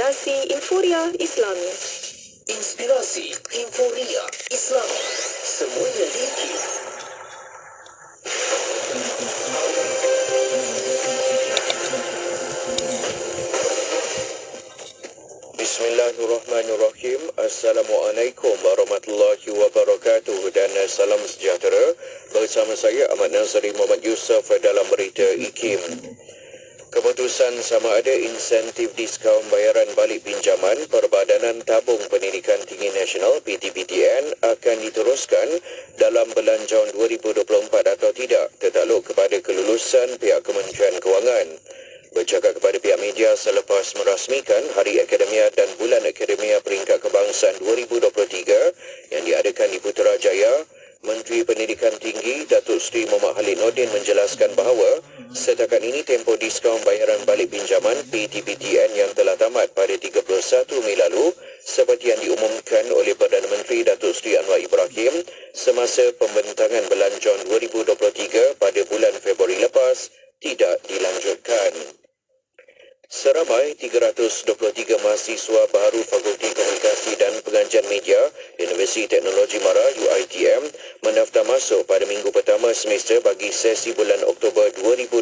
Inspirasi Inforia Islami. Inspirasi Inforia Islami. Semuanya di Bismillahirrahmanirrahim. Assalamualaikum warahmatullahi wabarakatuh dan salam sejahtera. Bersama saya Ahmad Nazari Muhammad Yusof dalam berita IKIM. Keputusan sama ada insentif diskaun bayaran balik pinjaman Perbadanan Tabung Pendidikan Tinggi Nasional PTPTN akan diteruskan dalam belanjawan 2024 atau tidak tertakluk kepada kelulusan pihak Kementerian Kewangan. Bercakap kepada pihak media selepas merasmikan Hari Akademia dan Bulan Akademia Peringkat Kebangsaan 2023 yang diadakan di Putrajaya, Menteri Pendidikan Tinggi Datuk Seri Muhammad Khalid Nordin menjelaskan bahawa setakat ini tempoh diskaun bayaran balik pinjaman PTPTN yang telah tamat pada 31 Mei lalu seperti yang diumumkan oleh Perdana Menteri Datuk Seri Anwar Ibrahim semasa pembentangan belanjawan 2023 pada bulan Februari lepas tidak dilanjutkan. Seramai 323 mahasiswa baharu Fakulti Komunikasi dan Pengajian Media Universiti Teknologi Mara UiTM mendaftar masuk pada minggu pertama semester bagi sesi bulan Oktober 2023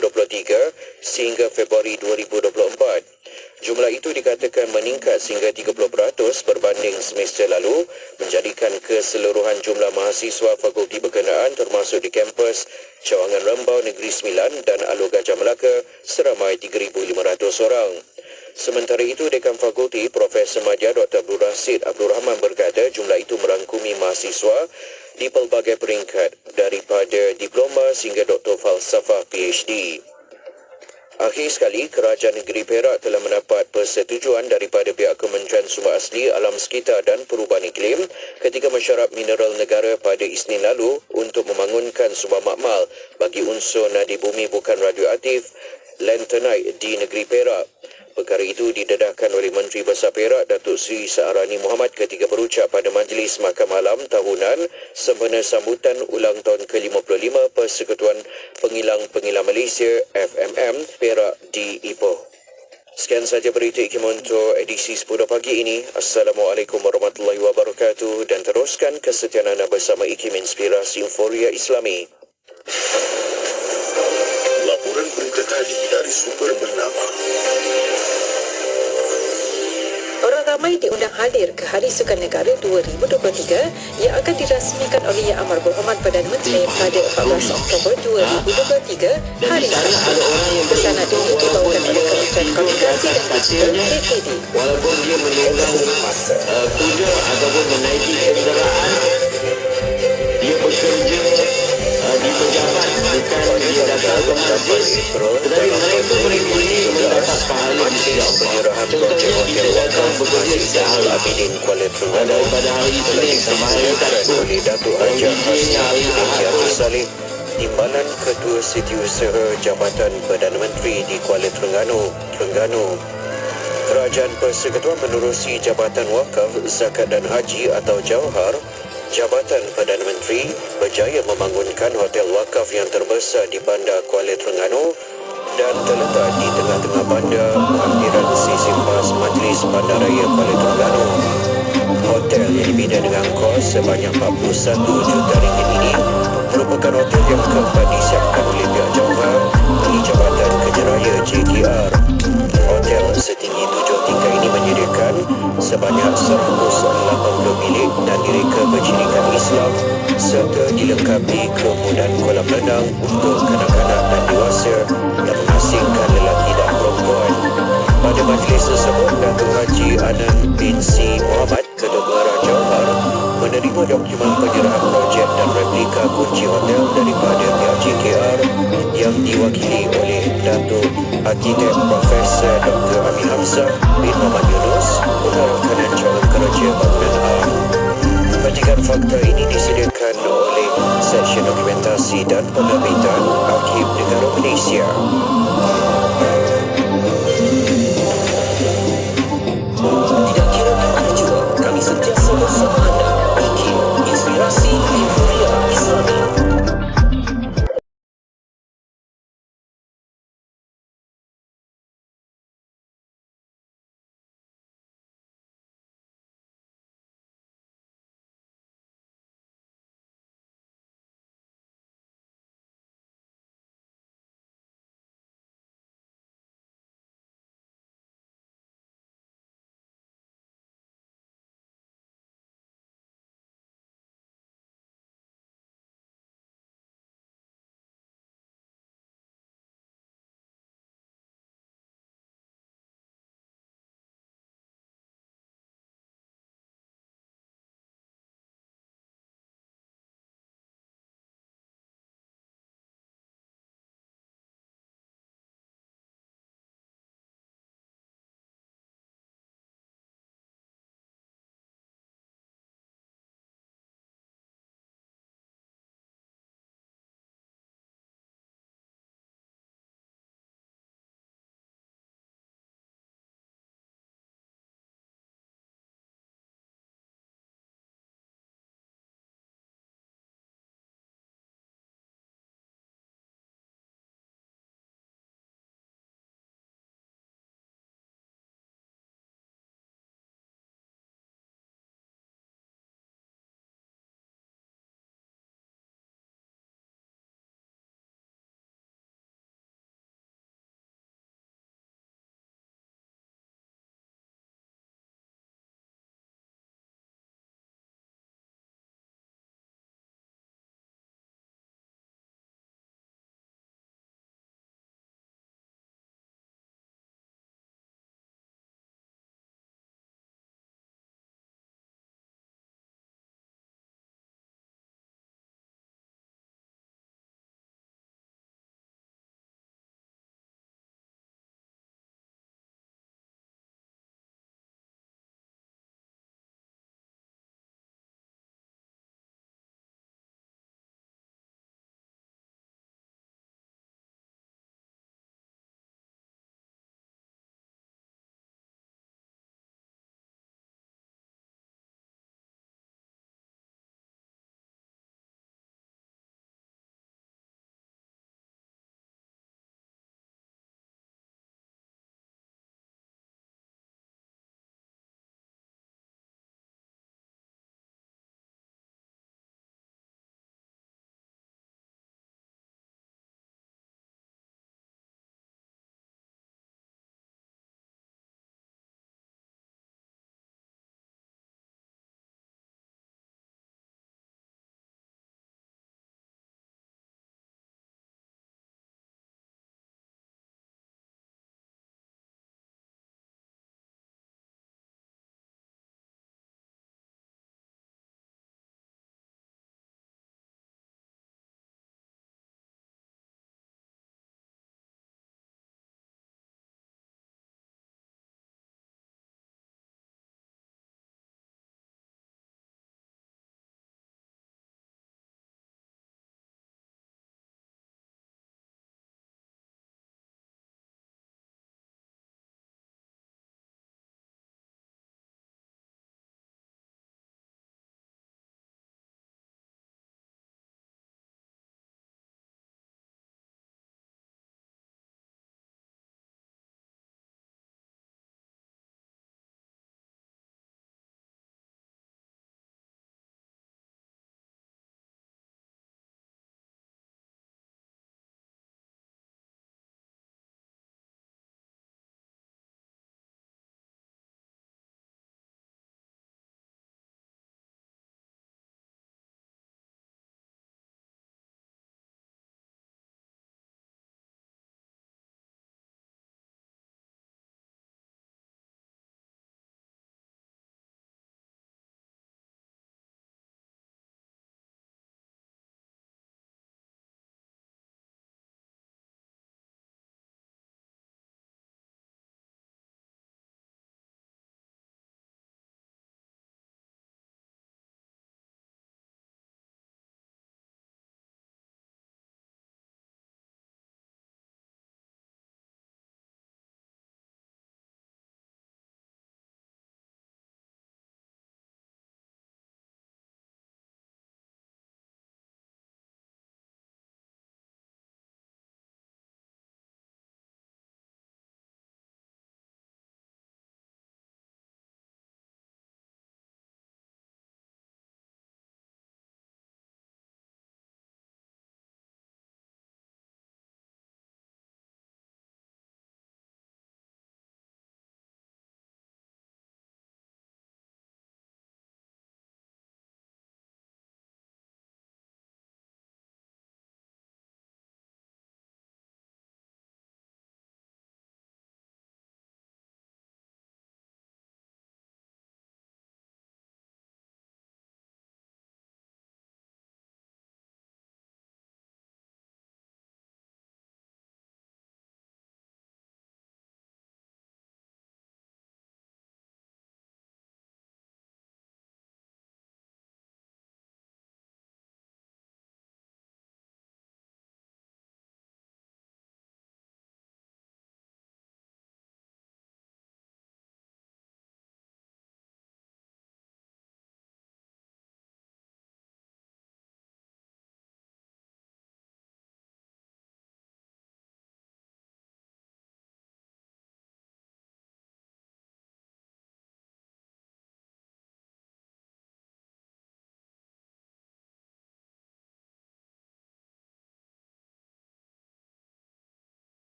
sehingga Februari 2024. Jumlah itu dikatakan meningkat sehingga 30% berbanding semester lalu, menjadikan keseluruhan jumlah mahasiswa fakulti berkenaan termasuk di kampus Cawangan Rembau Negeri Sembilan dan Alor Gajah Melaka seramai 3,500 orang. Sementara itu, Dekan Fakulti Profesor Madya Dr. Abdul Rasid Abdul Rahman berkata jumlah itu merangkumi mahasiswa di pelbagai peringkat daripada diploma sehingga Doktor Falsafah PhD. Akhir sekali, Kerajaan Negeri Perak telah mendapat persetujuan daripada pihak Kementerian Sumber Asli, Alam Sekitar dan Perubahan Iklim ketika mesyarap mineral negara pada Isnin lalu untuk membangunkan sumber makmal bagi unsur nadi bumi bukan radioaktif Lanthonite di negeri Perak. Perkara itu didedahkan oleh Menteri Besar Perak Datuk Seri Saarani Muhammad ketika berucap pada Majlis Mahkamah Alam Tahunan sempena sambutan ulang tahun ke-55 Persekutuan Pengilang-Pengilang Malaysia FMM Perak di Ipoh. Sekian saja berita IKIM untuk edisi 10 pagi ini. Assalamualaikum warahmatullahi wabarakatuh dan teruskan kesetiaan anda bersama IKIM Inspirasi Inforia Islami. Laporan berita tadi dari sumber bernama. Orang ramai diundang hadir ke Hari Sukan Negara 2023 yang akan dirasmikan oleh Yang Amat Berhormat Perdana Menteri pada 14 Oktober 2023 hari Sabtu. Pesanan ini dibawakan oleh Kementerian Komunikasi dan Digital KKD. Walaupun dia menunggang kuda ataupun menaiki kenderaan, dia bekerja di pejabat, bukan dia datang ke masjid, tetapi mereka ini mendapat pahala di setiap penyerahan contohnya kita datang bekerja setiap hari daripada hari Isnin sampai hari oleh Datuk Haji Hasni Haji Saleh, Timbalan Ketua Setiausaha Jabatan Perdana Menteri di Kuala Terengganu. Kerajaan Persekutuan menerusi Jabatan Wakaf, Zakat dan Haji atau Jawhar. Jabatan Perdana Menteri berjaya membangunkan hotel wakaf yang terbesar di bandar Kuala Terengganu dan terletak di tengah-tengah bandar parkiran sisi pas Majlis Bandaraya Kuala Terengganu. Hotel yang dibina dengan kos sebanyak 41 juta ringgit ini merupakan hotel yang keempat disiapkan oleh pihak Jawhar di Jabatan Kerja JKR. Hotel setinggi 7 tingkat ini menyediakan sebanyak 180 bilik dan direka bercirikan Islam serta dilengkapi kemudahan kolam renang untuk kanak-kanak dan dewasa yang mengasingkan lelaki dan perempuan. Pada majlis tersebut, Datuk Haji Anan bin Si Muhammad, Ketua Pengarah Jawhar, menerima dokumen penyerahan projek dan replika kunci hotel daripada pihak JKR yang diwakili oleh Datuk Arkitek Profesor Dr. Amin Hamzah bin Muhammad Yunus, Pengarah Kanan Calon Kerja Bangunan A. Petikan fakta ini disediakan oleh Seksyen Dokumentasi dan Penerbitan Arsip Negara Malaysia.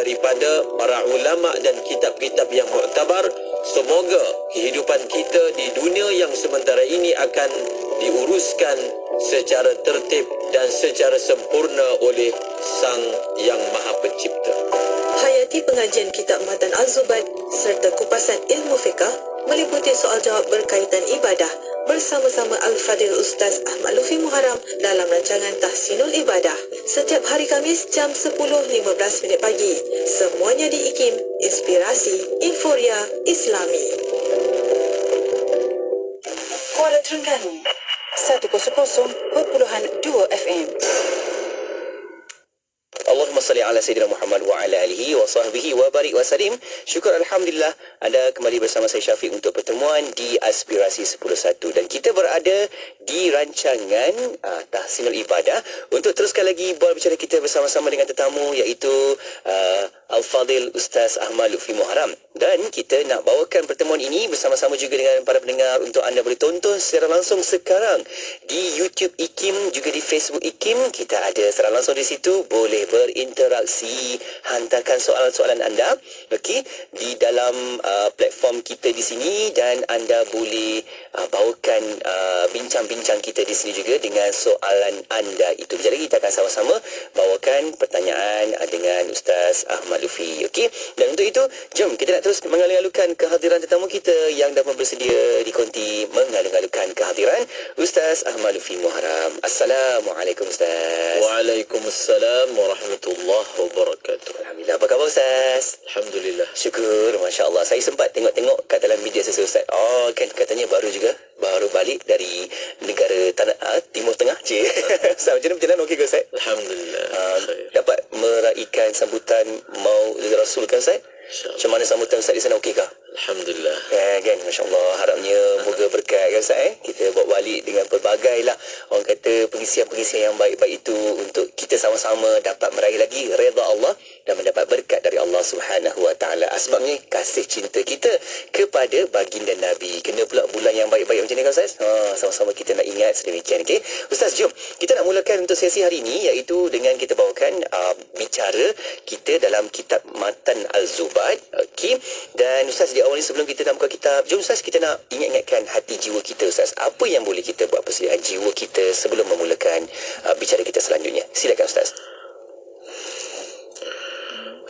daripada para ulama dan kitab-kitab yang muktabar. Semoga kehidupan kita di dunia yang sementara ini akan diuruskan secara tertib dan secara sempurna oleh Sang Yang Maha Pencipta. Hayati pengajian kitab Matan Al-Zubaid serta kupasan ilmu fiqah meliputi soal jawab berkaitan ibadah bersama-sama Al-Fadil Ustaz Ahmad Lutfi Muharram dalam rancangan Tahsinul Ibadah setiap hari Khamis jam 10.15 pagi. Semuanya di IKIM, Inspirasi Inforia Islami. Kuala Terengganu 100.2 FM. Allahumma salli ala Sayyidina Muhammad wa ala alihi wa sahbihi wa barik wa salim. Syukur Alhamdulillah anda kembali bersama saya Syafiq untuk pertemuan di Aspirasi 10.1 dan kita berada di rancangan Tahsinul Ibadah untuk teruskan lagi bual bicara kita bersama-sama dengan tetamu iaitu Al-Fadil Ustaz Ahmad Lutfi Muharram, dan kita nak bawakan pertemuan ini bersama-sama juga dengan para pendengar untuk anda boleh tonton secara langsung sekarang di YouTube IKIM, juga di Facebook IKIM. Kita ada secara langsung di situ, boleh berinteraksi, hantarkan soalan-soalan anda di dalam platform kita di sini, dan anda boleh bawakan bincang-bincang kita di sini juga dengan soalan anda itu. Kejap lagi kita akan sama-sama bawakan pertanyaan dengan Ustaz Ahmad Lutfi. Dan untuk itu, jom kita nak terus mengalung-alungkan kehadiran tetamu kita yang dah bersedia di konti mengalung-alungkan kehadiran Ustaz Ahmad Lutfi Muharram. Assalamualaikum Ustaz. Waalaikumsalam warahmatullahi wabarakatuh. Alhamdulillah. Apa khabar Ustaz? Alhamdulillah. Syukur, Masya Allah. Saya sempat tengok-tengok kat dalam media sosial Ustaz. Oh kan, katanya baru balik dari negara Timur Tengah. Ustaz, macam mana perjalanan okey ke Ustaz? Alhamdulillah. Dapat meraihkan sambutan Maulid Rasul kan Ustaz? Macam mana sambutan Ustaz di sana, okey kah? Alhamdulillah. Kan, Masya Allah. Harapnya moga berkat kan Ustaz Kita bawa balik dengan pelbagai lah orang kata pengisian-pengisian yang baik-baik itu untuk kita sama-sama dapat meraih lagi redha Allah dan mendapat berkat dari Allah Subhanahu Wa Taala. Sebabnya kasih cinta kita kepada baginda Nabi. Kena pula bulan yang baik-baik macam ni kan Ustaz? Sama-sama kita nak ingat sedemikian. Ustaz, jom kita nak mulakan untuk sesi hari ini iaitu dengan kita bawakan bicara kita dalam kitab Matan Al-Zubaid. Dan Ustaz, di awal ni sebelum kita nak buka kitab, jom Ustaz kita nak ingat-ingatkan hati jiwa kita Ustaz. Apa yang boleh kita buat persediaan jiwa kita sebelum memulakan bicara kita selanjutnya? Silakan Ustaz.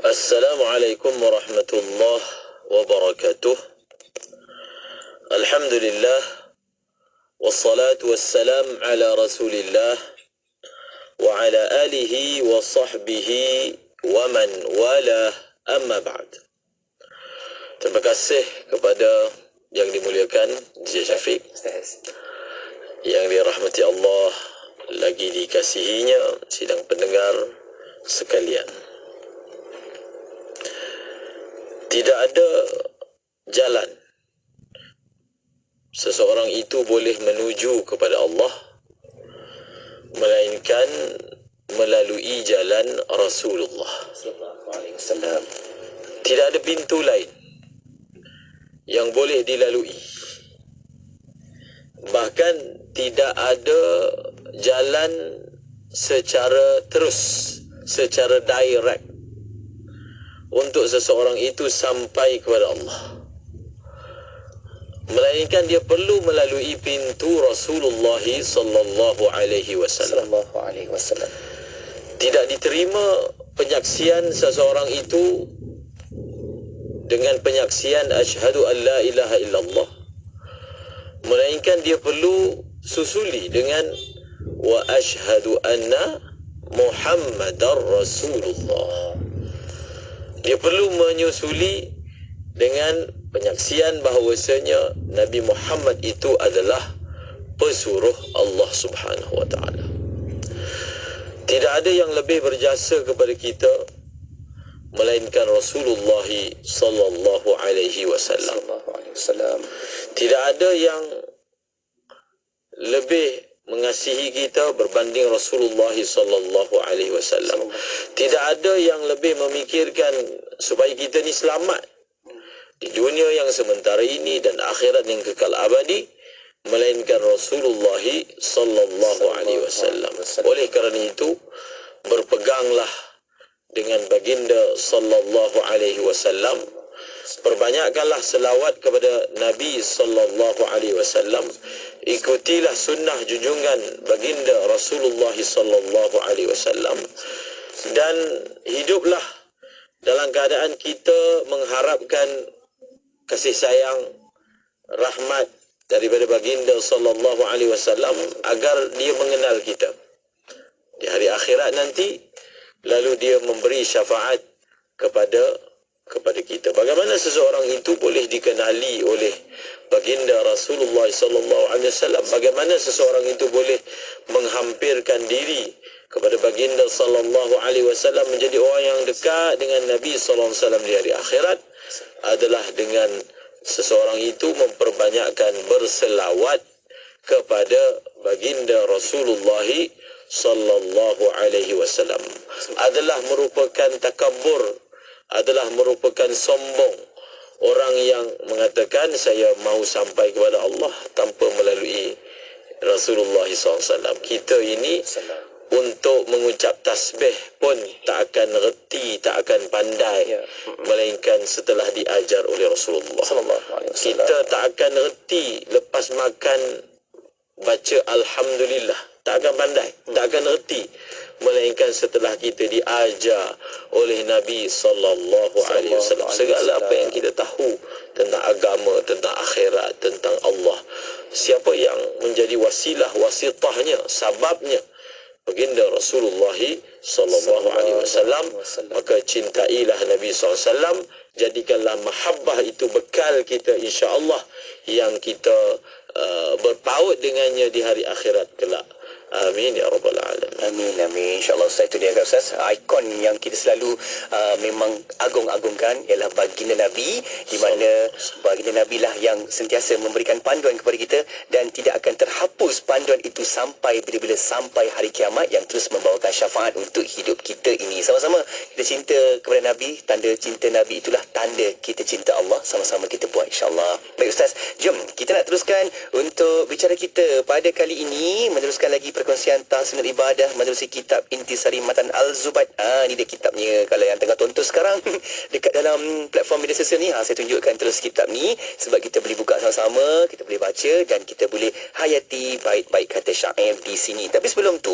Assalamualaikum warahmatullahi wabarakatuh. Alhamdulillah wassalatu wassalam ala Rasulillah wa ala alihi wa sahbihi wa man wala, amma ba'd. Terima kasih kepada yang dimuliakan DJ Syafiq, yang dirahmati Allah, lagi dikasihinya, sidang pendengar sekalian. Tidak ada jalan seseorang itu boleh menuju kepada Allah melainkan melalui jalan Rasulullah sallallahu alaihi wasallam. Tidak ada pintu lain yang boleh dilalui. Bahkan tidak ada jalan secara terus, secara direct untuk seseorang itu sampai kepada Allah, melainkan dia perlu melalui pintu Rasulullah sallallahu alaihi wasallam. Tidak diterima penyaksian seseorang itu dengan penyaksian asyhadu an la ilaha illallah, melainkan dia perlu susuli dengan wa asyhadu anna Muhammadar Rasulullah. Dia perlu menyusuli dengan penyaksian bahawasanya Nabi Muhammad itu adalah pesuruh Allah Subhanahu Wa Taala. Tidak ada yang lebih berjasa kepada kita melainkan Rasulullah sallallahu alaihi wasallam. Tidak ada yang lebih mengasihi kita berbanding Rasulullah sallallahu alaihi wasallam. Tidak ada yang lebih memikirkan supaya kita ni selamat di dunia yang sementara ini dan akhirat yang kekal abadi melainkan Rasulullah sallallahu alaihi wasallam. Oleh kerana itu, berpeganglah dengan baginda sallallahu alaihi wasallam. Perbanyakkanlah selawat kepada Nabi sallallahu alaihi wasallam. Ikutilah sunnah junjungan baginda Rasulullah sallallahu alaihi wasallam, dan hiduplah dalam keadaan kita mengharapkan kasih sayang, rahmat daripada baginda sallallahu alaihi wasallam agar dia mengenal kita di hari akhirat nanti, lalu dia memberi syafaat kepada kita. Bagaimana seseorang itu boleh dikenali oleh baginda Rasulullah sallallahu alaihi wasallam? Bagaimana seseorang itu boleh menghampirkan diri kepada baginda sallallahu alaihi wasallam, menjadi orang yang dekat dengan Nabi sallallahu alaihi wasallam di hari akhirat? Adalah dengan seseorang itu memperbanyakkan berselawat kepada baginda Rasulullah sallallahu alaihi wasallam. Adalah merupakan takabur, adalah merupakan sombong orang yang mengatakan saya mahu sampai kepada Allah tanpa melalui Rasulullah SAW. Kita ini untuk mengucap tasbih pun tak akan reti, tak akan pandai, melainkan setelah diajar oleh Rasulullah. Kita tak akan reti lepas makan baca Alhamdulillah, tak akan pandai, tak akan reti, melainkan setelah kita diajar oleh Nabi sallallahu alaihi wasallam segala apa yang kita tahu tentang agama, tentang akhirat, tentang Allah. Siapa yang menjadi wasilah, wasitahnya, sababnya baginda Rasulullah sallallahu alaihi wasallam, maka cintailah Nabi sallallahu alaihi wasallam, jadikanlah mahabbah itu bekal kita insya-Allah yang kita berpaut dengannya di hari akhirat kelak. Amin ya rabbal alamin. Amin, amin. InsyaAllah Ustaz, itu dia kan Ustaz. Ikon yang kita selalu memang agung-agungkan ialah baginda Nabi, di mana baginda Nabi lah yang sentiasa memberikan panduan kepada kita, dan tidak akan terhapus panduan itu sampai bila-bila sampai hari kiamat, yang terus membawakan syafaat untuk hidup kita ini. Sama-sama kita cinta kepada Nabi, tanda cinta Nabi itulah tanda kita cinta Allah. Sama-sama kita buat insyaAllah. Baik Ustaz, jom kita nak teruskan untuk bicara kita pada kali ini, meneruskan lagi perkongsian Tahsinul Ibadah menerusi kitab Intisari Matan Al-Zubat. Ni dia kitabnya. Kalau yang tengah tonton sekarang dekat dalam platform media sosial ni, saya tunjukkan terus kitab ni sebab kita boleh buka sama-sama, kita boleh baca dan kita boleh hayati baik-baik kata syair di sini. Tapi sebelum tu,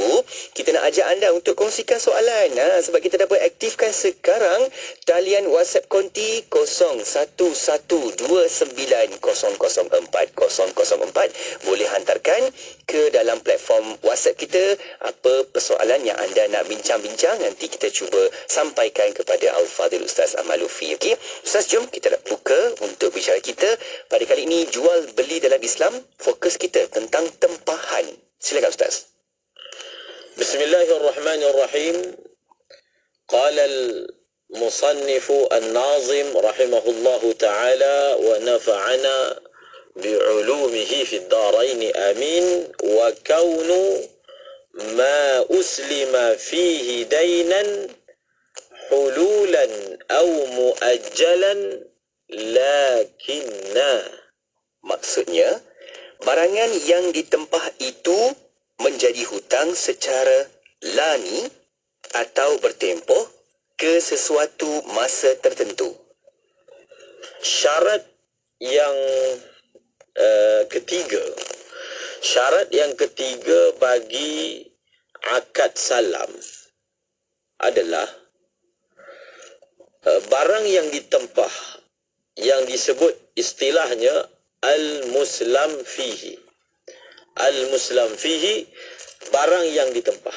kita nak ajak anda untuk kongsikan soalan. Sebab kita dah boleh aktifkan sekarang talian WhatsApp konti 012904004004. Boleh hantarkan ke dalam platform WhatsApp kita apa persoalan yang anda nak bincang-bincang, nanti kita cuba sampaikan kepada Al-Fadhil Ustaz Ahmad Lufi. Okey, Ustaz, jom kita nak buka untuk bicara kita pada kali ini, jual beli dalam Islam. Fokus kita tentang tempahan. Silakan Ustaz. Bismillahirrahmanirrahim. Qala al-musannif an-nazim rahimahullahu ta'ala wa nafa'ana bi'ulumihi fid darain amin. Wa kaunu ma uslima fihi dainan hululan aw muajjalan lakinna. Maksudnya, barangan yang ditempah itu menjadi hutang secara lani atau bertempoh ke sesuatu masa tertentu. Syarat yang ketiga, syarat yang ketiga bagi akad salam adalah barang yang ditempah yang disebut istilahnya al-muslam fihi. Al-muslam fihi, barang yang ditempah.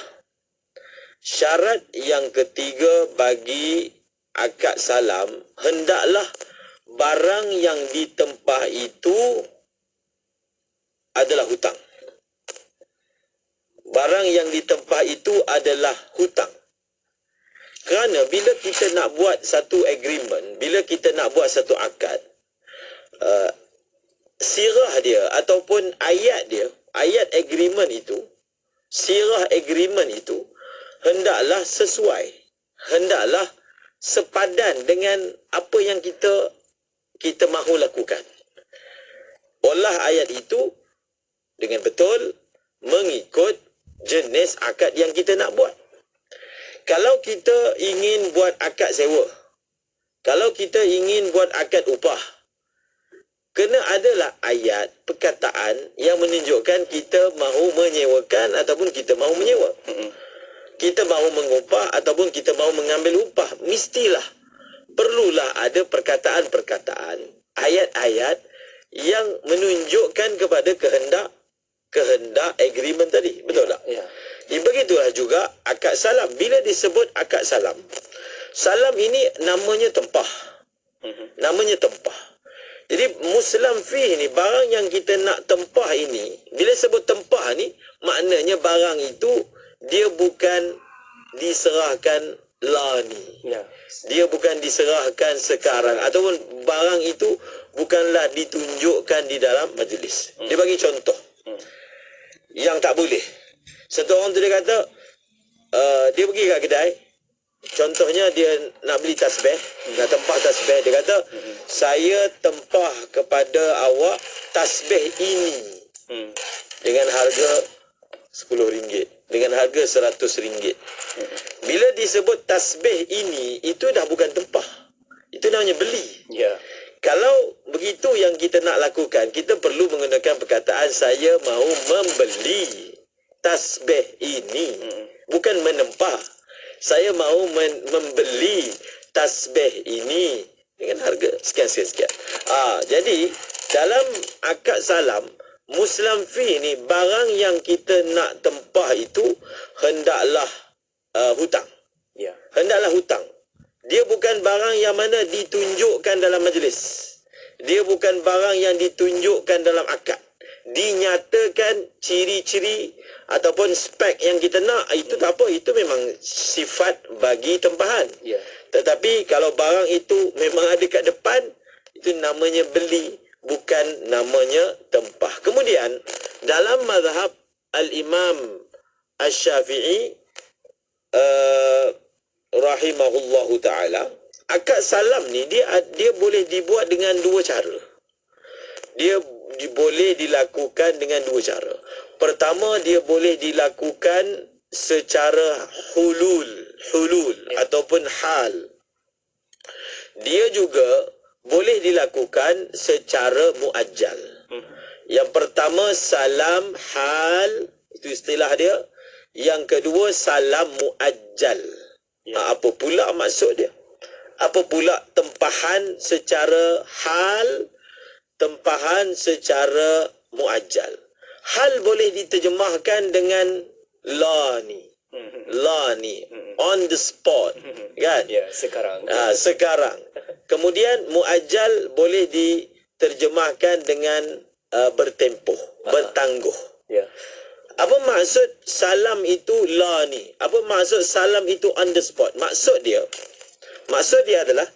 Syarat yang ketiga bagi akad salam, hendaklah barang yang ditempah itu adalah hutang. Barang yang ditempah itu adalah hutang. Kerana bila kita nak buat satu agreement, bila kita nak buat satu akad, sirah dia ataupun ayat dia, ayat agreement itu, sirah agreement itu hendaklah sesuai, hendaklah sepadan dengan apa yang kita mahu lakukan. Olah ayat itu dengan betul mengikut jenis akad yang kita nak buat. Kalau kita ingin buat akad sewa, kalau kita ingin buat akad upah, kena adalah ayat perkataan yang menunjukkan kita mahu menyewakan ataupun kita mahu menyewa. Kita mahu mengupah ataupun kita mahu mengambil upah. Mestilah, perlulah ada perkataan-perkataan, ayat-ayat yang menunjukkan kepada kehendak agreement tadi. Betul tak? Ya. Begitulah juga akad salam. Bila disebut akad salam, salam ini namanya tempah. Namanya tempah. Jadi muslam fi ni, barang yang kita nak tempah ini, bila sebut tempah ni, maknanya barang itu dia bukan diserahkan lani. Ya. Dia bukan diserahkan sekarang, ataupun barang itu bukanlah ditunjukkan di dalam majlis. Dia bagi contoh yang tak boleh. Satu orang tu dia kata, dia pergi kat kedai, contohnya dia nak beli tasbih, nak tempah tasbih. Dia kata, saya tempah kepada awak tasbih ini dengan harga RM10, dengan harga RM100. Bila disebut tasbih ini, itu dah bukan tempah, itu namanya beli. Ya. Kalau begitu yang kita nak lakukan, kita perlu menggunakan perkataan saya mahu membeli tasbih ini, bukan menempah. Saya mahu membeli tasbih ini dengan harga sekian. Jadi dalam akad salam muslam fi ni, barang yang kita nak tempah itu hendaklah hutang. Ya. Hendaklah hutang. Dia bukan barang yang mana ditunjukkan dalam majlis. Dia bukan barang yang ditunjukkan dalam akad. Dinyatakan ciri-ciri ataupun spek yang kita nak, itu tak apa, itu memang sifat bagi tempahan. Ya. Tetapi kalau barang itu memang ada kat depan, itu namanya beli, bukan namanya tempah. Kemudian dalam mazhab al-Imam Asy-Syafi'i rahimahullahu taala, akad salam ni dia boleh dibuat dengan dua cara. Dia boleh dilakukan dengan dua cara. Pertama, dia boleh dilakukan secara hulul ataupun hal. Dia juga boleh dilakukan secara muajjal. Yang pertama salam hal, itu istilah dia. Yang kedua salam muajjal. Apa pula maksud dia? Apa pula tempahan secara hal, tempahan secara muajjal? Hal boleh diterjemahkan dengan lani. Lani, on the spot, kan? Ya, sekarang. Sekarang. Kemudian muajjal boleh diterjemahkan dengan bertempoh, bertangguh. Ya. Apa maksud salam itu lani? Apa maksud salam itu on the spot? Maksud dia adalah,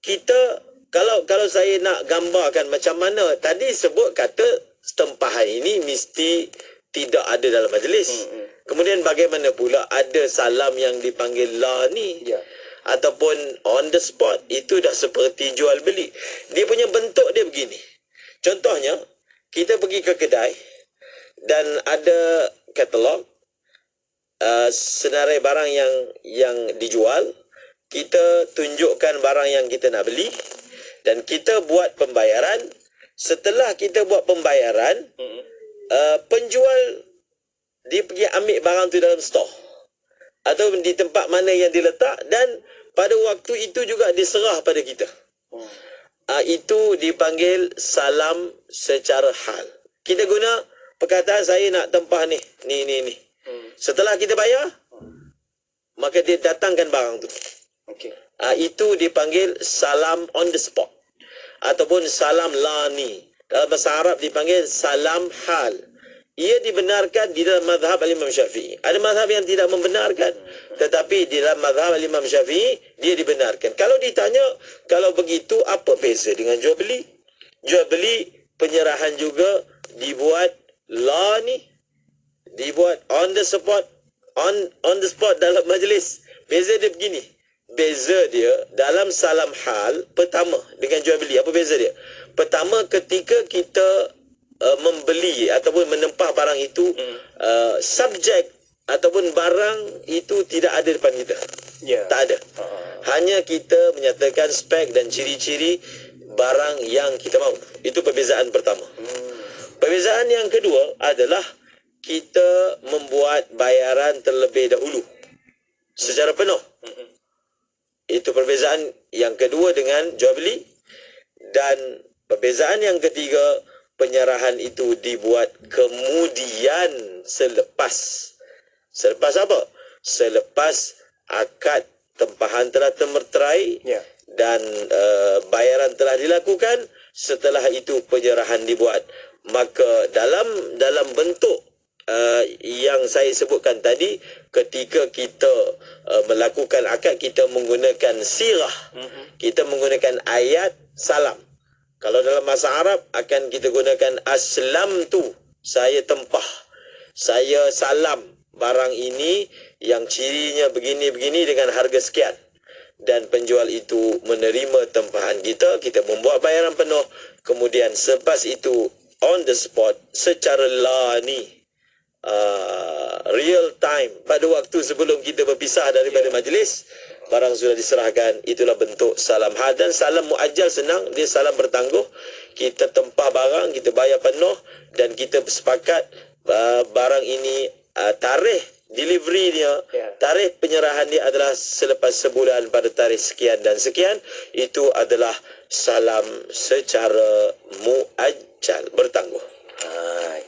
kita kalau saya nak gambarkan macam mana, tadi sebut kata tempahan ini mesti tidak ada dalam majlis. Kemudian bagaimana pula ada salam yang dipanggil lani? Ya. Ataupun on the spot, itu dah seperti jual beli. Dia punya bentuk dia begini. Contohnya, kita pergi ke kedai dan ada katalog, senarai barang yang dijual. Kita tunjukkan barang yang kita nak beli dan kita buat pembayaran. Setelah kita buat pembayaran, penjual dia pergi ambil barang tu dalam stor atau di tempat mana yang diletak, dan pada waktu itu juga diserah pada kita. Itu dipanggil salam secara hal. Kita guna perkataan saya nak tempah ni. Setelah kita bayar, maka dia datangkan barang tu. Okey. Itu dipanggil salam on the spot ataupun salam lani. Dalam bahasa Arab dipanggil salam hal. Ia dibenarkan di dalam mazhab al-Imam Syafi'i. Ada mazhab yang tidak membenarkan, tetapi di dalam mazhab al-Imam Syafi'i dia dibenarkan. Kalau ditanya, kalau begitu apa beza dengan jual beli? Jual beli penyerahan juga dibuat lani, dibuat on the spot, on the spot dalam majlis. Beza dia begini. Beza dia dalam salam hal pertama dengan jual beli. Apa beza dia? Pertama, ketika kita membeli ataupun menempah barang itu, subjek ataupun barang itu tidak ada depan kita. Ya. Tak ada. Hanya kita menyatakan spek dan ciri-ciri barang yang kita mahu. Itu perbezaan pertama. Perbezaan yang kedua adalah kita membuat bayaran terlebih dahulu secara penuh. Itu perbezaan yang kedua dengan jual beli. Dan perbezaan yang ketiga, penyerahan itu dibuat kemudian selepas apa? Selepas akad tempahan telah termeterai dan bayaran telah dilakukan. Setelah itu penyerahan dibuat. Maka dalam bentuk yang saya sebutkan tadi, ketika kita melakukan akad, kita menggunakan sirah, kita menggunakan ayat salam. Kalau dalam bahasa Arab akan kita gunakan aslamtu, saya tempah, saya salam barang ini yang cirinya begini-begini dengan harga sekian. Dan penjual itu menerima tempahan kita, kita membuat bayaran penuh. Kemudian selepas itu on the spot, secara lani, real time, pada waktu sebelum kita berpisah daripada majlis, barang sudah diserahkan. Itulah bentuk salam hal. Dan salam muajjal senang, dia salam bertangguh. Kita tempah barang, kita bayar penuh, dan kita sepakat barang ini tarikh delivery-nya, tarikh penyerahan dia adalah selepas sebulan pada tarikh sekian dan sekian. Itu adalah salam secara muajjal, bertangguh.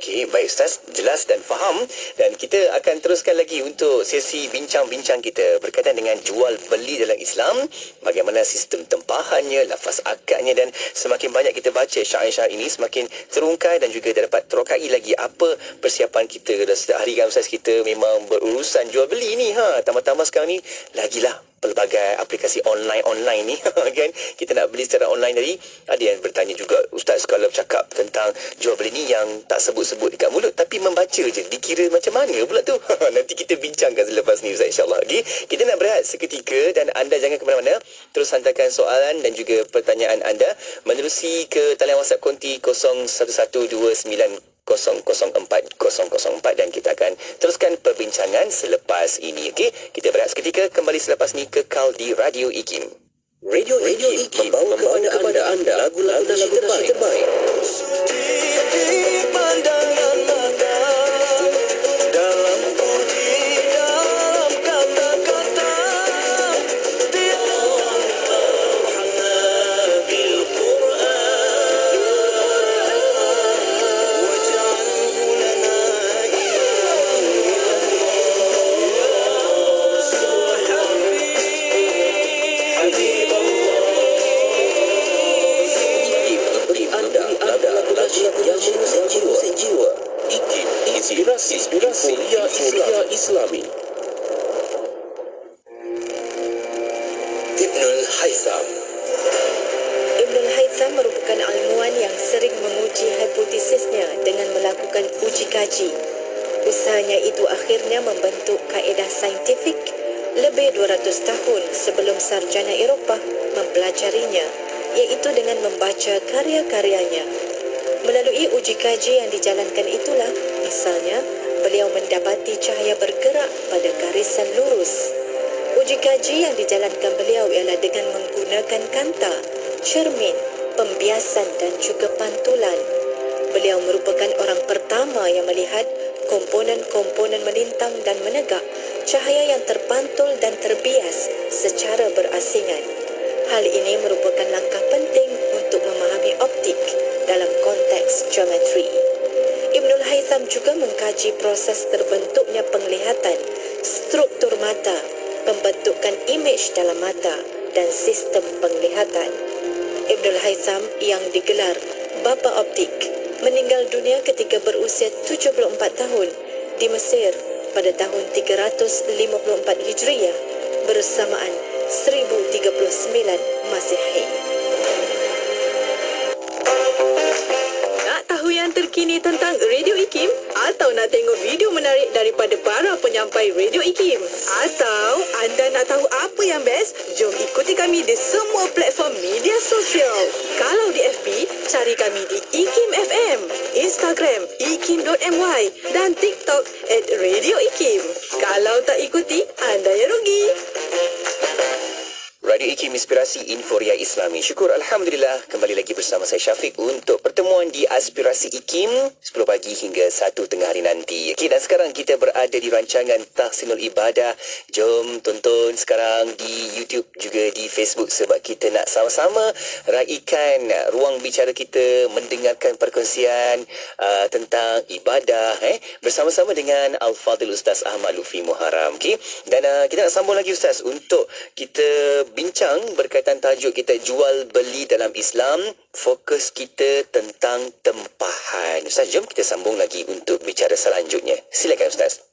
Okey, baik Ustaz, jelas dan faham. Dan kita akan teruskan lagi untuk sesi bincang-bincang kita berkaitan dengan jual beli dalam Islam, bagaimana sistem tempahannya, lafaz akadnya, dan semakin banyak kita baca syair-syair ini, semakin terungkai dan juga dapat terokai lagi apa persiapan kita. Dah setiap hari kan Ustaz, kita memang berurusan jual beli ni. Tambah-tambah sekarang ni lagilah pelbagai aplikasi online ni kan, kita nak beli secara online tadi. Ada yang bertanya juga, Ustaz, kalau bercakap tentang jual beli ni yang tak sebut-sebut dekat mulut tapi membaca je, dikira macam mana pula tu? Nanti kita bincangkan selepas ni Ustaz, insyaAllah. Okay? Kita nak berehat seketika dan anda jangan ke mana-mana, terus hantarkan soalan dan juga pertanyaan anda menerusi ke talian WhatsApp konti 01129004 004 dan kita akan teruskan perbincangan selepas ini. Okey, kita berehat seketika, kembali selepas ini, kekal di Radio IKIM. Radio IKIM membawa kepada anda lagu-lagu nasyid terbaik. Inspirasi Suria Islami. Ibnul Haytham. Ibnul Haytham merupakan ilmuwan yang sering menguji hipotesisnya dengan melakukan uji kaji. Usahanya itu akhirnya membentuk kaedah saintifik lebih 200 tahun sebelum sarjana Eropah mempelajarinya, iaitu dengan membaca karya-karyanya. Melalui uji kaji yang dijalankan itulah, misalnya, beliau mendapati cahaya bergerak pada garisan lurus. Uji kaji yang dijalankan beliau ialah dengan menggunakan kanta, cermin, pembiasan dan juga pantulan. Beliau merupakan orang pertama yang melihat komponen-komponen melintang dan menegak, cahaya yang terpantul dan terbias secara berasingan. Hal ini merupakan langkah penting untuk memahami optik dalam konteks geometri. Ibnul Haytham juga mengkaji proses terbentuknya penglihatan, struktur mata, pembentukan imej dalam mata dan sistem penglihatan. Ibnul Haytham yang digelar Bapa Optik meninggal dunia ketika berusia 74 tahun di Mesir pada tahun 354 Hijriah bersamaan 1039 Masihi. Yang terkini tentang Radio IKIM, atau nak tengok video menarik daripada para penyampai Radio IKIM, atau anda nak tahu apa yang best, jom ikuti kami di semua platform media sosial. Kalau di FB, cari kami di IKIM FM, Instagram Instagram ikim.my dan TikTok @radioikim. Kalau tak ikuti, anda yang rugi. Radio IKIM Inspirasi Inforia Islami. Syukur Alhamdulillah kembali lagi bersama saya Syafiq untuk pertemuan di Aspirasi IKIM 10 pagi hingga 1 tengah hari nanti. Okey, dan sekarang kita berada di rancangan Tahsinul Ibadah. Jom tonton sekarang di YouTube juga di Facebook sebab kita nak sama-sama raikan ruang bicara kita, mendengarkan perkongsian tentang ibadah bersama-sama dengan Al-Fadhil Ustaz Ahmad Lutfi Muharram. Okey, dan kita nak sambung lagi Ustaz untuk kita bincang berkaitan tajuk kita jual beli dalam Islam. Fokus kita tentang tempahan. Ustaz, jom kita sambung lagi untuk bicara selanjutnya. Silakan Ustaz.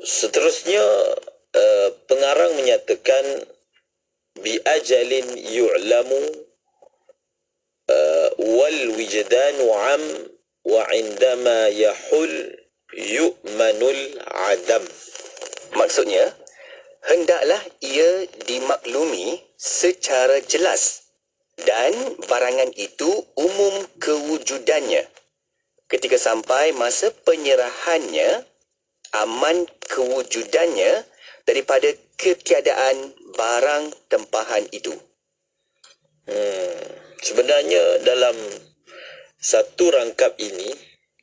Seterusnya pengarang menyatakan bi ajalin yu'lamu wal wijdanu am wa indama yahul yu'manul adam. Maksudnya, hendaklah ia dimaklumi secara jelas dan barangan itu umum kewujudannya. Ketika sampai masa penyerahannya, aman kewujudannya daripada ketiadaan barang tempahan itu. Sebenarnya dalam satu rangkap ini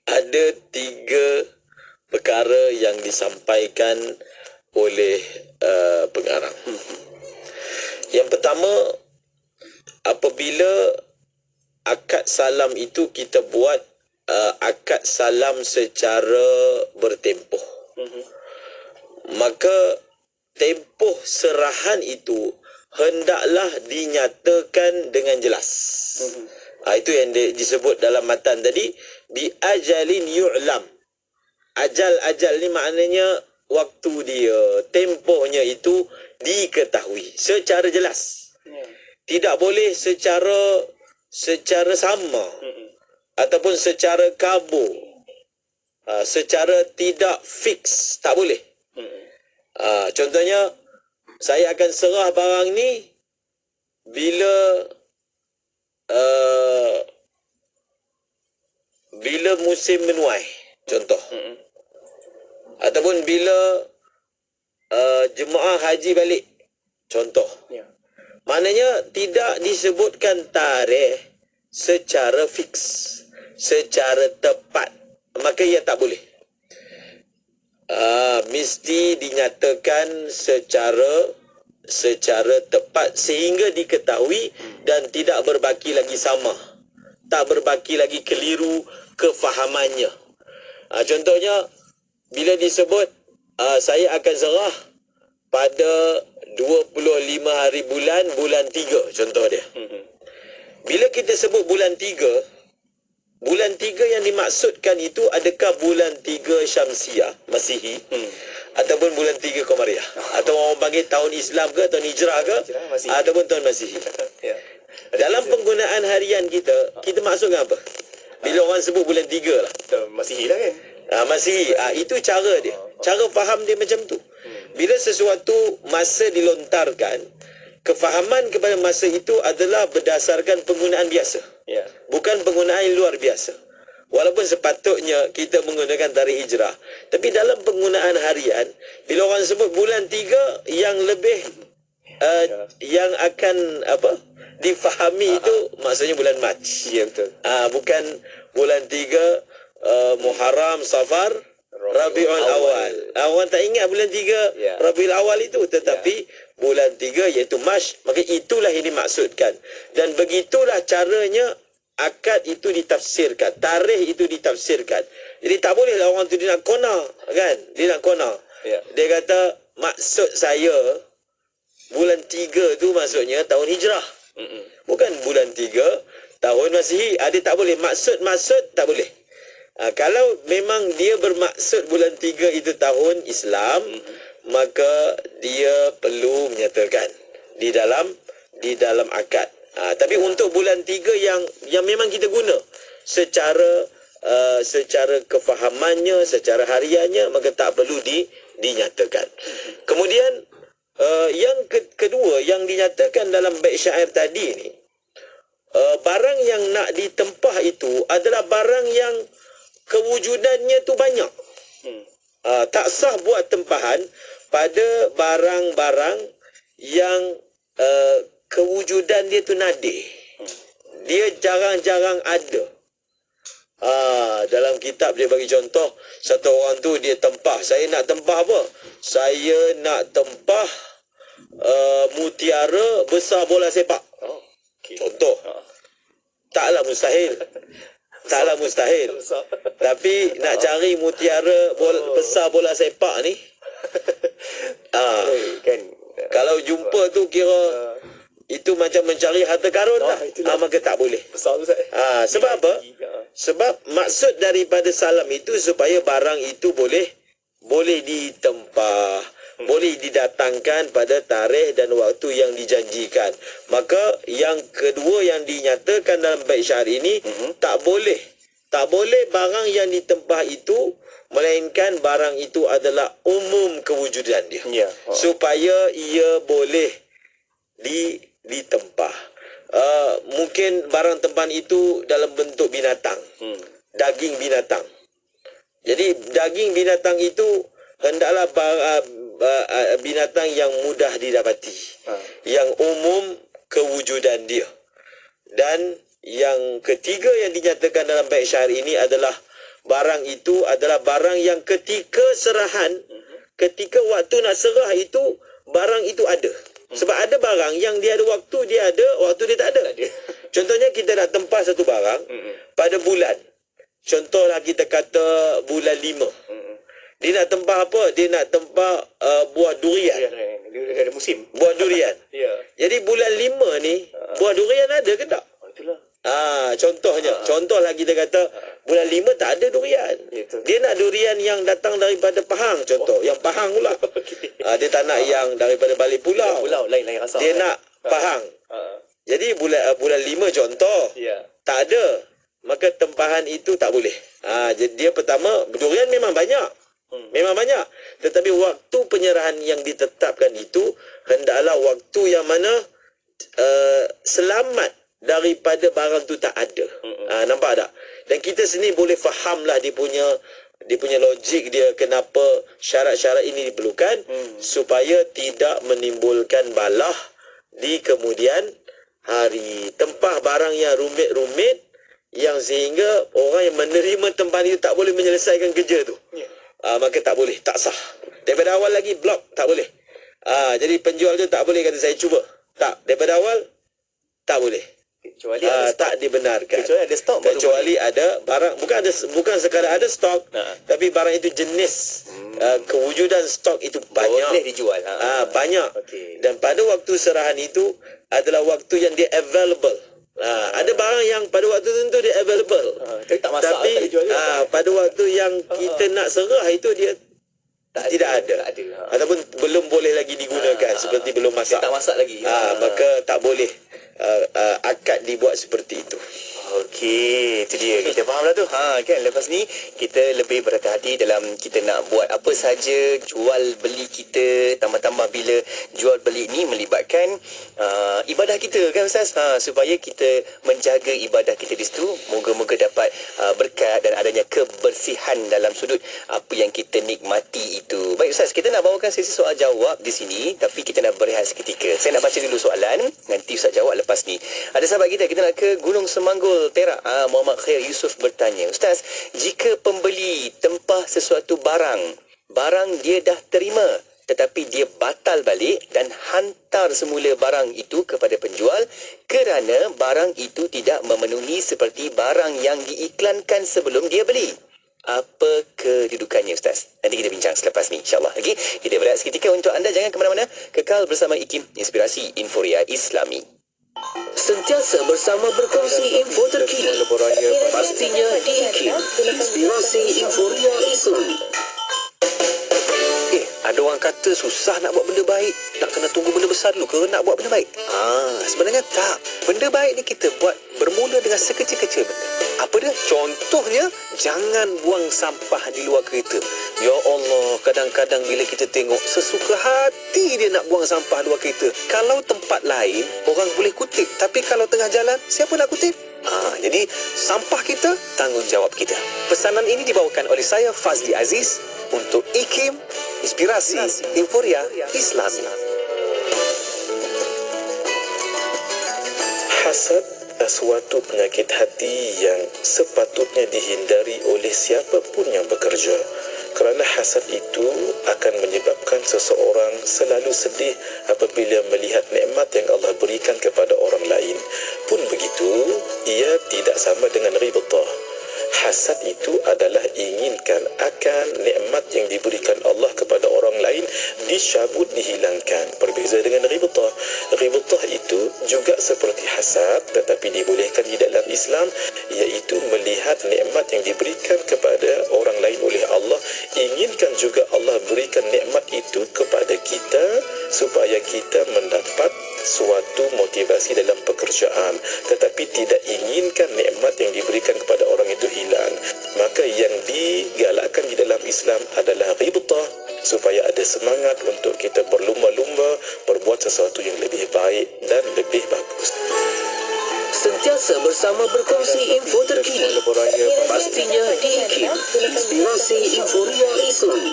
ada 3 perkara yang disampaikan oleh pengarang. Yang pertama, apabila akad salam itu kita buat akad salam secara bertempoh, maka tempoh serahan itu hendaklah dinyatakan dengan jelas. Itu yang disebut dalam matan tadi, bi ajalin yu'lam. Ajal ni maknanya waktu dia, tempohnya itu diketahui secara jelas. Tidak boleh secara sama ataupun secara kabur, secara tidak fix, tak boleh. Contohnya, saya akan serah barang ni bila musim menuai, contoh. Ataupun bila jemaah haji balik, contoh. Maknanya tidak disebutkan tarikh secara fix, secara tepat, maka ia tak boleh. Mesti dinyatakan secara tepat sehingga diketahui dan tidak berbaki lagi sama, tak berbaki lagi keliru kefahamannya. Contohnya, bila disebut saya akan serah pada 25 hari bulan 3, contoh dia. Bila kita sebut bulan 3 yang dimaksudkan itu adakah bulan 3 Syamsiah Masihi ataupun bulan 3 Qamariah, atau orang panggil tahun Islam ke, tahun Hijrah ke, ataupun tahun Masihi. Dalam penggunaan harian kita maksudkan apa? Bila orang sebut bulan 3 lah, Masihi lah kan? Masihi. Itu cara dia, cara faham dia macam tu. Bila sesuatu masa dilontarkan, kefahaman kepada masa itu adalah berdasarkan penggunaan biasa, bukan penggunaan yang luar biasa. Walaupun sepatutnya kita menggunakan tarikh hijrah, tapi dalam penggunaan harian, bila orang sebut bulan 3, yang lebih yang akan difahami itu maksudnya bulan Mac. Ya, betul. Bukan bulan 3 Muharram, Safar, Rabiul Awal. Orang tak ingat bulan 3 Rabiul Awal itu, tetapi bulan 3 iaitu Mac, maka itulah yang dimaksudkan. Dan begitulah caranya akad itu ditafsirkan, tarikh itu ditafsirkan. Jadi tak boleh lah orang tu dia nak kona, kan? Dia nak kona. Dia kata maksud saya bulan 3 tu maksudnya tahun Hijrah. Bukan bulan 3 tahun Masihi. Dia tak boleh maksud tak boleh. Kalau memang dia bermaksud bulan 3 itu tahun Islam, maka dia perlu menyatakan di dalam akad. Tapi untuk bulan 3 yang memang kita guna secara kefahamannya, secara hariannya, maka tak perlu dinyatakan. Kemudian yang kedua yang dinyatakan dalam bait syair tadi ni, barang yang nak ditempah itu adalah barang yang kewujudannya tu banyak. Tak sah buat tempahan pada barang-barang yang kewujudan dia tu nadir. Dia jarang-jarang ada. Dalam kitab dia bagi contoh, satu orang tu dia tempah, saya nak tempah apa? Saya nak tempah mutiara besar bola sepak. Contoh. Taklah mustahil. Tapi nak cari mutiara besar bola sepak ni Kan? kalau jumpa tu kira itu macam mencari harta karun lah. Maka tak boleh. Besar tu, Ustaz. Sebab apa? Sebab maksud daripada salam itu supaya barang itu boleh ditempah, boleh didatangkan pada tarikh dan waktu yang dijanjikan. Maka yang kedua yang dinyatakan dalam bait syair ini, tak boleh barang yang ditempah itu melainkan barang itu adalah umum kewujudan dia. Supaya ia boleh ditempah. Mungkin barang tempahan itu dalam bentuk binatang, daging binatang. Jadi daging binatang itu hendaklah binatang yang mudah didapati, yang umum kewujudan dia. Dan yang ketiga yang dinyatakan dalam bait syair ini adalah barang itu adalah barang yang ketika serahan, ketika waktu nak serah itu, barang itu ada. Sebab ada barang yang dia ada waktu dia ada, waktu dia tak ada. Contohnya kita nak tempah satu barang pada bulan. Contohlah kita kata bulan 5. Dia nak tempah apa? Dia nak tempah buah durian. Dia ada musim. Buah durian. Jadi bulan 5 ni buah durian ada ke tak? Itulah. Contohlah kita kata bulan 5 tak ada durian. Dia nak durian yang datang daripada Pahang, contoh. Yang Pahang pula. Dia tak nak yang daripada balik pulau. Lain rasa. Dia nak Pahang. Jadi bulan 5 contoh. Tak ada. Maka tempahan itu tak boleh. Jadi dia pertama, durian memang banyak. Memang banyak. Tetapi waktu penyerahan yang ditetapkan itu hendaklah waktu yang mana selamat daripada barang tu tak ada. Nampak tak? Dan kita sendiri boleh fahamlah dia punya logik dia, kenapa syarat-syarat ini diperlukan supaya tidak menimbulkan balah di kemudian hari. Tempah barang yang rumit-rumit yang sehingga orang yang menerima tempahan itu tak boleh menyelesaikan kerja tu. Maka tak boleh, tak sah. Daripada awal lagi blok, tak boleh. Jadi penjual tu tak boleh kata saya cuba. Tak, daripada awal tak boleh. Kecuali ada stok. Tak dibenarkan. Kecuali ada stok. Kecuali ada barang, bukan sekadar ada stok, tapi barang itu jenis kewujudan stok itu banyak. Boleh dijual. Banyak. Dan pada waktu serahan itu adalah waktu yang dia available. Ada barang yang pada waktu tertentu dia available. Tapi pada waktu yang kita nak serah itu dia tidak ada. Ataupun belum boleh lagi digunakan, seperti belum masak. Tak masak lagi. Maka tak boleh akad dibuat seperti itu. Okey, itu dia. Kita faham lah tu. Kan lepas ni kita lebih berhati-hati dalam kita nak buat apa saja, jual beli kita, tambah-tambah bila jual beli ni melibatkan ibadah kita kan Ustaz. Supaya kita menjaga ibadah kita di situ, moga-moga dapat berkat dan adanya kebersihan dalam sudut apa yang kita nikmati itu. Baik Ustaz, kita nak bawakan sesi soal jawab di sini, tapi kita nak berehat seketika. Saya nak baca dulu soalan, nanti Ustaz jawab lepas ni. Ada sahabat kita nak ke Gunung Semanggul, Perak. Muhammad Khair Yusof bertanya, Ustaz, jika pembeli tempah sesuatu barang dia dah terima, tetapi dia batal balik dan hantar semula barang itu kepada penjual kerana barang itu tidak memenuhi seperti barang yang diiklankan sebelum dia beli. Apa kedudukannya Ustaz? Nanti kita bincang selepas ni insyaAllah. Okey, kita berehat seketika. Untuk anda jangan ke mana-mana, kekal bersama IKIM, Inspirasi Inforia Islami. Sentiasa bersama berkongsi info terkini. Pastinya di IKIM, Inspirasi Inforia Islami. Ada orang kata susah nak buat benda baik, nak kena tunggu benda besar dulu ke nak buat benda baik? Sebenarnya tak. Benda baik ni kita buat bermula dengan sekecil-kecil benda. Apa dia? Contohnya, jangan buang sampah di luar kereta. Ya Allah, kadang-kadang bila kita tengok sesuka hati dia nak buang sampah luar kereta. Kalau tempat lain, orang boleh kutip. Tapi kalau tengah jalan, siapa nak kutip? Jadi, sampah kita, tanggungjawab kita. Pesanan ini dibawakan oleh saya, Fazli Aziz, untuk IKIM, Inspirasi Euforia Islam. Hasad suatu penyakit hati yang sepatutnya dihindari oleh siapapun yang bekerja. Kerana hasad itu akan menyebabkan seseorang selalu sedih apabila melihat nikmat yang Allah berikan kepada orang lain. Pun begitu, ia tidak sama dengan ghibtah. Hasad itu adalah inginkan akan nikmat yang diberikan Allah kepada orang lain dicabut, dihilangkan. Berbeza dengan ghibtah. Ghibtah itu juga seperti hasad tetapi dibolehkan di dalam Islam, iaitu melihat nikmat yang diberikan kepada orang lain oleh Allah, inginkan juga Allah berikan nikmat itu kepada kita supaya kita mendapat suatu motivasi dalam pekerjaan, tetapi tidak inginkan nikmat yang diberikan kepada orang itu hilang. Maka yang digalakkan di dalam Islam adalah ghibtah, supaya ada semangat untuk kita berlumba-lumba berbuat sesuatu yang lebih baik dan lebih bagus. Sentiasa bersama berkongsi info terkini. Pastinya di IKIM, Inspirasi Euforia Islami.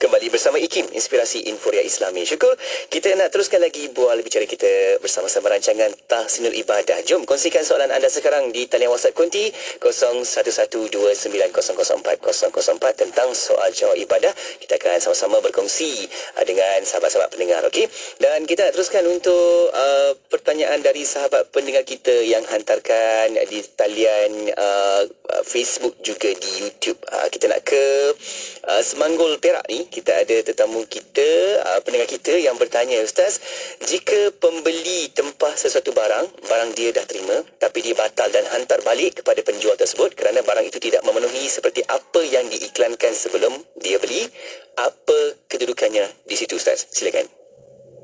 Kembali bersama IKIM, Inspirasi Euforia Islami. Syukur kita nak teruskan lagi bual bicara kita bersama-sama rancangan Tahsinul Ibadah. Jom kongsikan soalan anda sekarang di talian WhatsApp Konti 0112900404 tentang soal jawab ibadah. Kita akan sama-sama berkongsi dengan sahabat-sahabat pendengar, okey? Dan kita nak teruskan untuk pertanyaan dari sahabat pendengar kita yang hantarkan di talian Facebook juga di YouTube. Kita nak ke Semanggul Perak ni. Kita ada tetamu kita, pendengar kita yang bertanya, Ustaz, jika pembeli tempah sesuatu barang dia dah terima tapi dia batal dan hantar balik kepada penjual tersebut kerana barang itu tidak memenuhi seperti apa yang diiklankan sebelum dia beli, apa kedudukannya di situ, Ustaz? Silakan.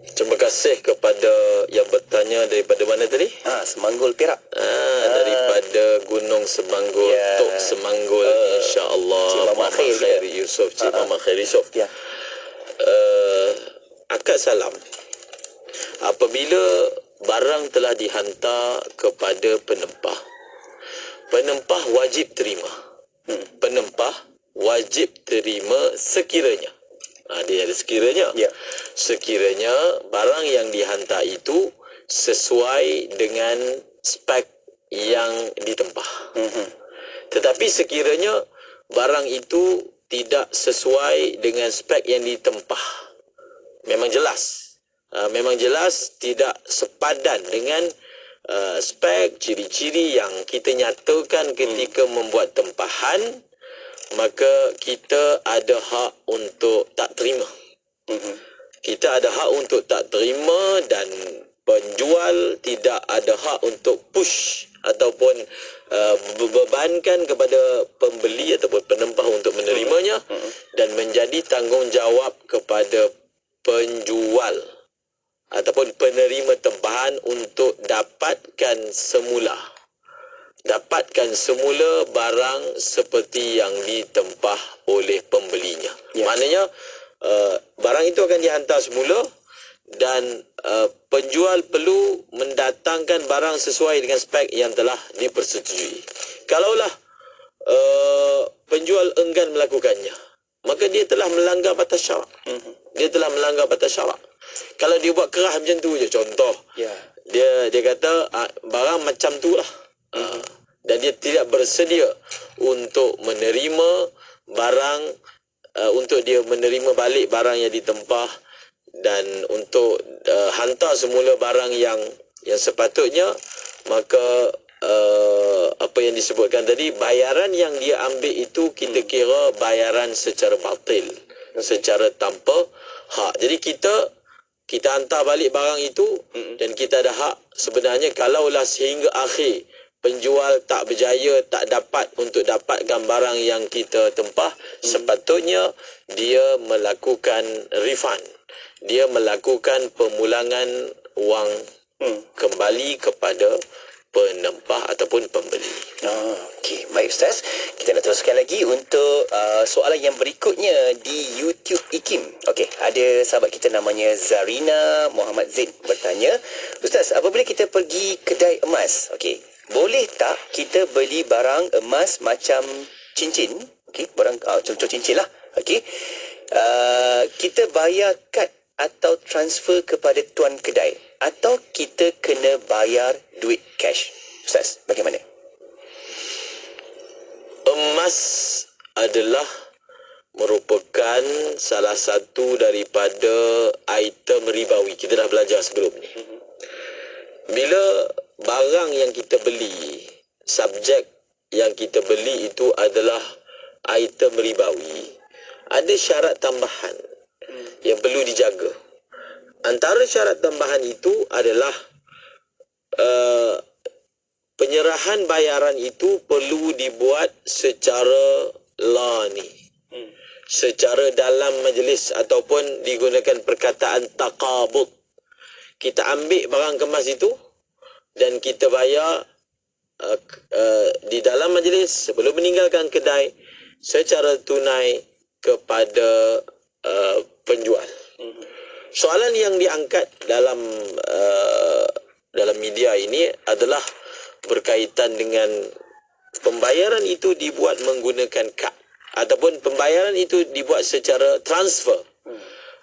Terima kasih kepada yang bertanya daripada mana tadi? Semanggul Perak. Daripada Gunung Semanggul, Ya. Tok Semanggul, insya-Allah. Cik Muhammad Khair Yusof, Cik Muhammad Khair Yusof. Ya. Akad salam. Apabila barang telah dihantar kepada penempah, penempah wajib terima. Penempah wajib terima sekiranya. Dia ada sekiranya. Ya. Sekiranya barang yang dihantar itu sesuai dengan spek yang ditempah. Tetapi sekiranya barang itu tidak sesuai dengan spek yang ditempah, memang jelas tidak sepadan dengan spek, ciri-ciri yang kita nyatakan ketika membuat tempahan, maka kita ada hak untuk tak terima. Kita ada hak untuk tak terima dan penjual tidak ada hak untuk push ataupun bebankan kepada pembeli ataupun penempah untuk menerimanya dan menjadi tanggungjawab kepada penjual ataupun penerima tempahan untuk dapatkan semula barang seperti yang ditempah oleh pembelinya. Maknanya barang itu akan dihantar semula dan penjual perlu mendatangkan barang sesuai dengan spek yang telah dipersetujui. Kalaulah penjual enggan melakukannya, maka dia telah melanggar batas syarak. Kalau dia buat kerah macam tu je, contoh, dia kata barang macam tu lah, dan dia tidak bersedia untuk menerima barang, untuk dia menerima balik barang yang ditempah dan untuk hantar semula barang yang sepatutnya, maka apa yang disebutkan tadi, bayaran yang dia ambil itu kita kira bayaran secara batil, secara tanpa hak. Jadi kita hantar balik barang itu dan kita ada hak sebenarnya, kalaulah sehingga akhir penjual tak berjaya, tak dapat untuk dapatkan barang yang kita tempah, sepatutnya dia melakukan refund. Dia melakukan pemulangan wang kembali kepada penempah ataupun pembeli. Okey, baik Ustaz. Kita nak teruskan lagi untuk soalan yang berikutnya di YouTube IKIM. Okey, ada sahabat kita namanya Zarina Muhammad Zain bertanya, Ustaz, apabila kita pergi kedai emas, okey, boleh tak kita beli barang emas macam cincin? Okey, barang contoh cincin lah. Okey. Kita bayar kad atau transfer kepada tuan kedai, atau kita kena bayar duit cash? Ustaz, bagaimana? Emas adalah merupakan salah satu daripada item ribawi. Kita dah belajar sebelum ni. Bila barang yang kita beli, subjek yang kita beli itu adalah item ribawi, ada syarat tambahan yang perlu dijaga. Antara syarat tambahan itu adalah penyerahan bayaran itu perlu dibuat secara lani, secara dalam majlis, ataupun digunakan perkataan taqabud. Kita ambil barang kemas itu dan kita bayar di dalam majlis sebelum meninggalkan kedai secara tunai kepada penjual. Soalan yang diangkat dalam media ini adalah berkaitan dengan pembayaran itu dibuat menggunakan kad ataupun pembayaran itu dibuat secara transfer.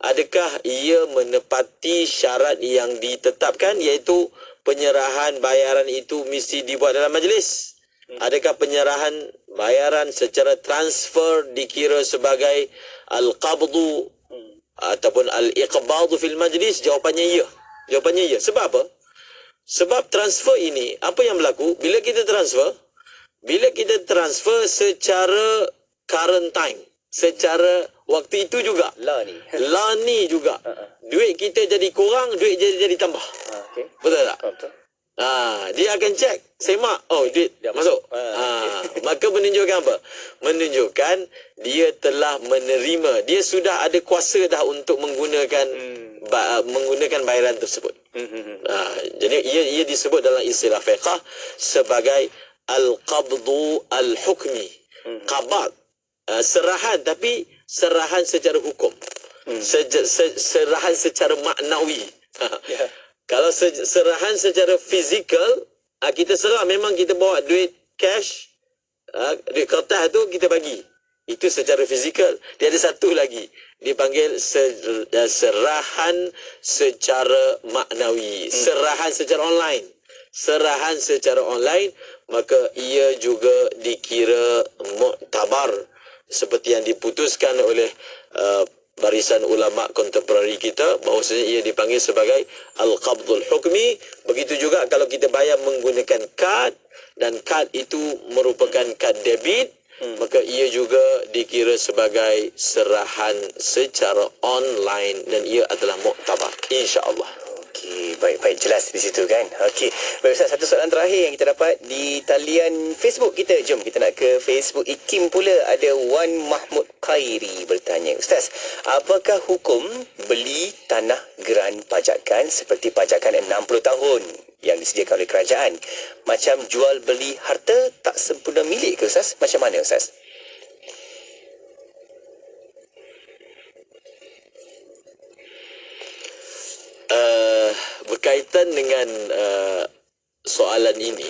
Adakah ia menepati syarat yang ditetapkan, iaitu penyerahan bayaran itu mesti dibuat dalam majlis? Adakah penyerahan bayaran secara transfer dikira sebagai al-qabdu ataupun al-iqbadu fil majlis? Jawapannya ya. Jawapannya ya. Sebab apa? Sebab transfer ini, apa yang berlaku bila kita transfer? Bila kita transfer secara current time, secara waktu itu juga, lani juga, duit kita jadi kurang, duit jadi tambah. Okay. Betul tak? Betul. Dia akan cek, semak, duit Dah masuk. okay. Maka menunjukkan apa? Menunjukkan dia telah menerima, dia sudah ada kuasa dah untuk menggunakan bayaran tersebut. Jadi ia disebut dalam istilah fiqh sebagai al-qabdu al-hukmi. Qabad, serahan, tapi serahan secara hukum. Serahan secara maknawi. Kalau serahan secara fizikal, kita serah, memang kita bawa duit cash, duit kertas tu kita bagi. Itu secara fizikal. Dia ada satu lagi, dipanggil serahan secara maknawi, serahan secara online. Serahan secara online, maka ia juga dikira muktabar seperti yang diputuskan oleh barisan ulama kontemporari kita, bahawasanya ia dipanggil sebagai al-qabdul hukmi. Begitu juga kalau kita bayar menggunakan kad, dan kad itu merupakan kad debit, maka ia juga dikira sebagai serahan secara online dan ia adalah muktabar, insya-Allah. Okey, baik jelas di situ kan. Okey. Baik Ustaz, satu soalan terakhir yang kita dapat di talian Facebook kita. Jom kita nak ke Facebook IKIM pula. Ada Wan Mahmud Khairi bertanya, Ustaz, apakah hukum beli tanah geran pajakan seperti pajakan 60 tahun yang disediakan oleh kerajaan? Macam jual beli harta tak sempurna milik ke Ustaz? Macam mana Ustaz? Berkaitan dengan soalan ini,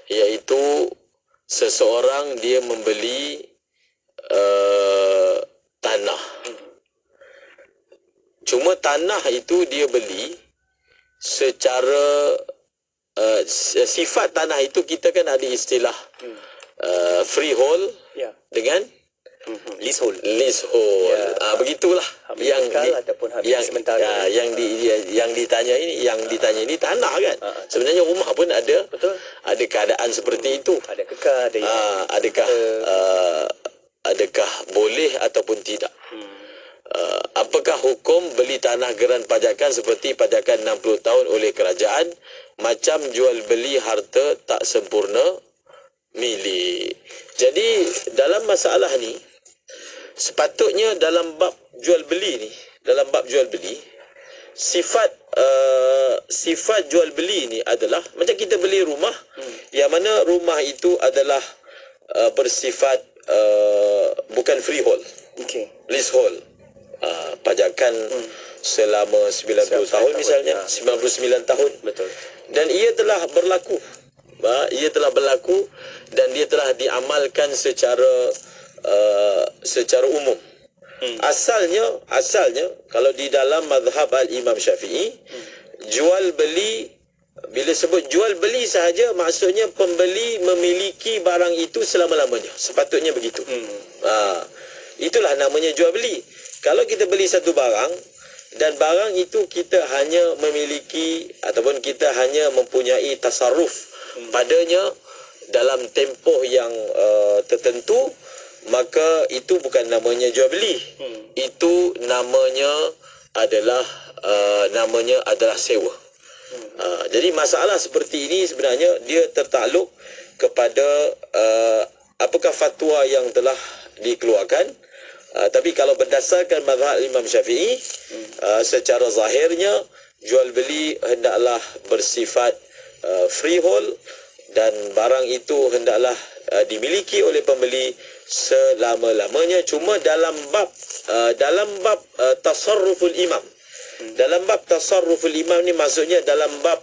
iaitu seseorang dia membeli tanah. Cuma tanah itu dia beli secara sifat tanah itu, kita kan ada istilah freehold dengan leasehold. Begitulah yang sementara. Yang ditanya ini tanah kan. Sebenarnya rumah pun ada. Betul. Ada keadaan seperti itu. Ada kekal, ada adakah boleh ataupun tidak. apakah hukum beli tanah geran pajakan seperti pajakan 60 tahun oleh kerajaan macam jual beli harta tak sempurna milik. Jadi dalam masalah ni sepatutnya dalam bab jual beli ni, sifat jual beli ni adalah macam kita beli rumah yang mana rumah itu adalah bersifat bukan freehold, leasehold, pajakan selama 90 tahun misalnya, 99 tahun. Betul. Dan ia telah berlaku. Dan dia telah diamalkan secara umum. Asalnya kalau di dalam mazhab al-Imam Syafi'i, jual beli, bila sebut jual beli sahaja maksudnya pembeli memiliki barang itu selama-lamanya. Sepatutnya begitu. Itulah namanya jual beli. Kalau kita beli satu barang dan barang itu kita hanya memiliki ataupun kita hanya mempunyai tasarruf padanya dalam tempoh yang tertentu, maka itu bukan namanya jual beli. Itu namanya adalah sewa. Jadi masalah seperti ini sebenarnya dia tertakluk kepada apakah fatwa yang telah dikeluarkan. Tapi kalau berdasarkan mazhab Imam Syafi'i, secara zahirnya jual beli hendaklah bersifat freehold dan barang itu hendaklah dimiliki oleh pembeli selama-lamanya. Cuma dalam bab tasarruful imam. Dalam bab tasarruful imam ni maksudnya dalam bab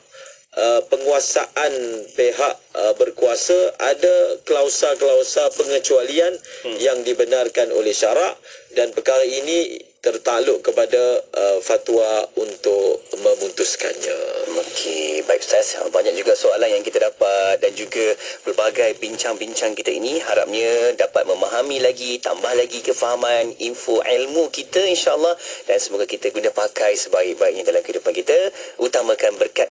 penguasaan pihak berkuasa, ada klausa-klausa pengecualian yang dibenarkan oleh syarak, dan perkara ini tertakluk kepada fatwa untuk memutuskannya. Okey, baik Ustaz. Banyak juga soalan yang kita dapat dan juga pelbagai bincang-bincang kita ini harapnya dapat memahami lagi, tambah lagi kefahaman, info, ilmu kita insya-Allah, dan semoga kita guna pakai sebaik-baiknya dalam kehidupan kita. Utamakan berkat